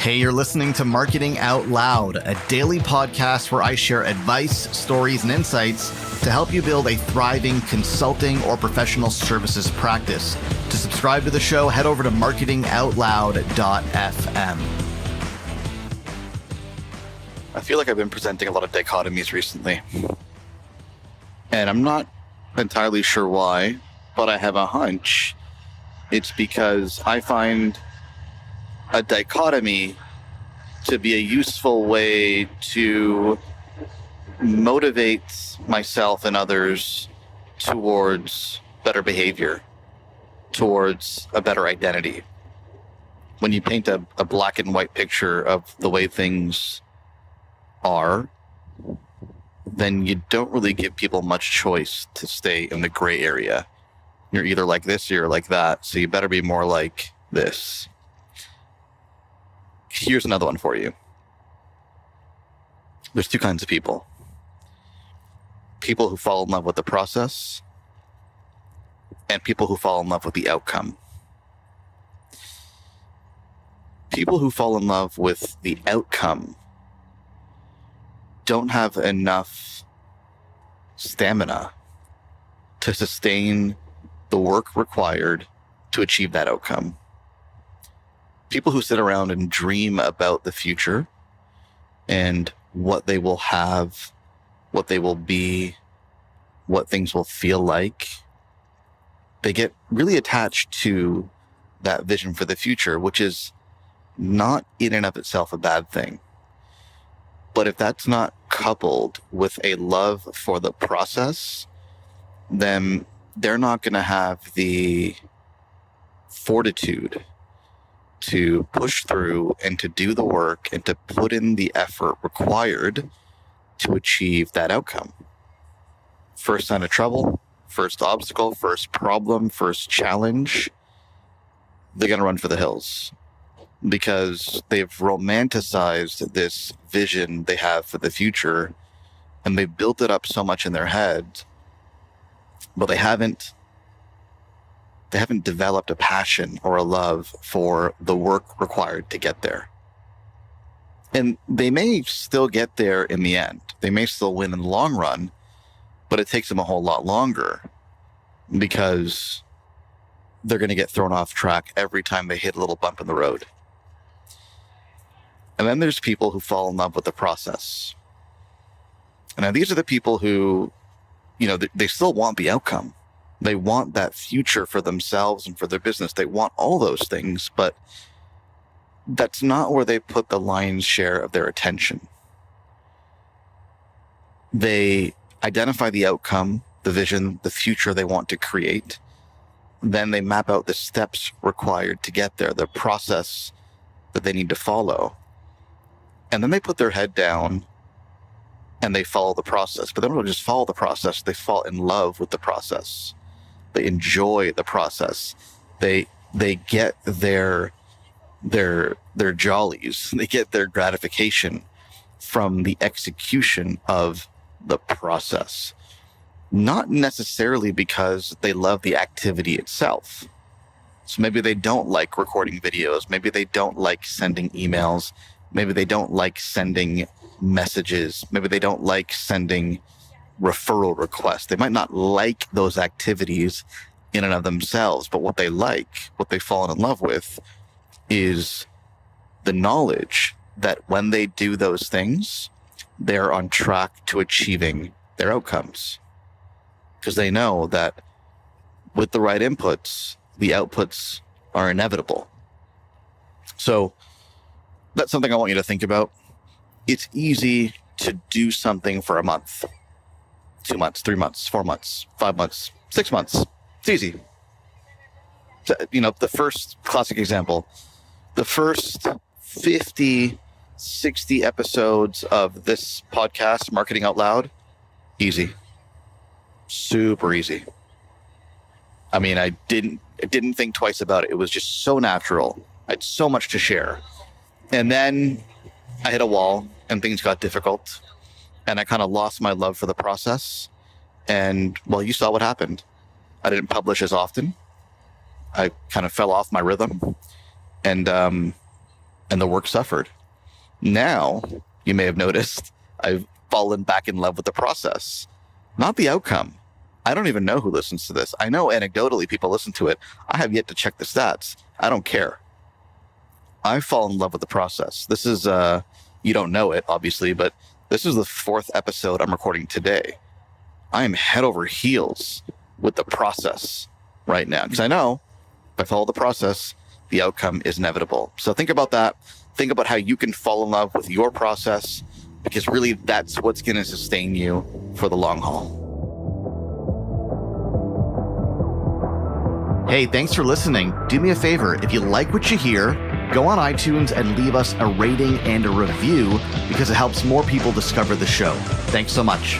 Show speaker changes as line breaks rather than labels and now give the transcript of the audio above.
Hey, you're listening to Marketing Out Loud, a daily podcast where I share advice, stories, and insights to help you build a thriving consulting or professional services practice. To subscribe to the show, head over to marketingoutloud.fm. I feel like I've been presenting a lot of dichotomies recently, and I'm not entirely sure why, but I have a hunch. It's because I find a dichotomy to be a useful way to motivate myself and others towards better behavior, towards a better identity. When you paint a black and white picture of the way things are, then you don't really give people much choice to stay in the gray area. You're either like this or you're like that, so you better be more like this. Here's another one for you. There's two kinds of people. People who fall in love with the process and people who fall in love with the outcome. People who fall in love with the outcome don't have enough stamina to sustain the work required to achieve that outcome. People who sit around and dream about the future and what they will have, what they will be, what things will feel like, they get really attached to that vision for the future, which is not in and of itself a bad thing. But if that's not coupled with a love for the process, then they're not going to have the fortitude to push through and to do the work and to put in the effort required to achieve that outcome. First sign of trouble, first obstacle, first problem, first challenge, they're going to run for the hills because they've romanticized this vision they have for the future and they've built it up so much in their head, but they haven't developed a passion or a love for the work required to get there. And they may still get there in the end. They may still win in the long run, but it takes them a whole lot longer because they're going to get thrown off track every time they hit a little bump in the road. And then there's people who fall in love with the process. And now these are the people who, they still want the outcome. They want that future for themselves and for their business. They want all those things, but that's not where they put the lion's share of their attention. They identify the outcome, the vision, the future they want to create. Then they map out the steps required to get there, the process that they need to follow. And then they put their head down and they follow the process. But they don't just follow the process, they fall in love with the process. They enjoy the process. They get their jollies. They get their gratification from the execution of the process. Not necessarily because they love the activity itself. So maybe they don't like recording videos. Maybe they don't like sending emails. Maybe they don't like sending messages. Maybe they don't like sending referral requests. They might not like those activities in and of themselves, but what they like, what they've fallen in love with, is the knowledge that when they do those things, they're on track to achieving their outcomes. Because they know that with the right inputs, the outputs are inevitable. So that's something I want you to think about. It's easy to do something for a month, 2 months, 3 months, 4 months, 5 months, 6 months. It's easy. The first classic example, the first 50, 60 episodes of this podcast, Marketing Out Loud, easy. Super easy. I mean, I didn't think twice about it. It was just so natural. I had so much to share. And then I hit a wall and things got difficult. And I kind of lost my love for the process. And, well, you saw what happened. I didn't publish as often. I kind of fell off my rhythm. And and the work suffered. Now, you may have noticed I've fallen back in love with the process, not the outcome. I don't even know who listens to this. I know anecdotally people listen to it. I have yet to check the stats. I don't care. I've fallen in love with the process. This is, you don't know it, obviously, but this is the 4th episode I'm recording today. I am head over heels with the process right now, because I know if I follow the process, the outcome is inevitable. So think about that. Think about how you can fall in love with your process, because really that's what's going to sustain you for the long haul. Hey, thanks for listening. Do me a favor. If you like what you hear, go on iTunes and leave us a rating and a review, because it helps more people discover the show. Thanks so much.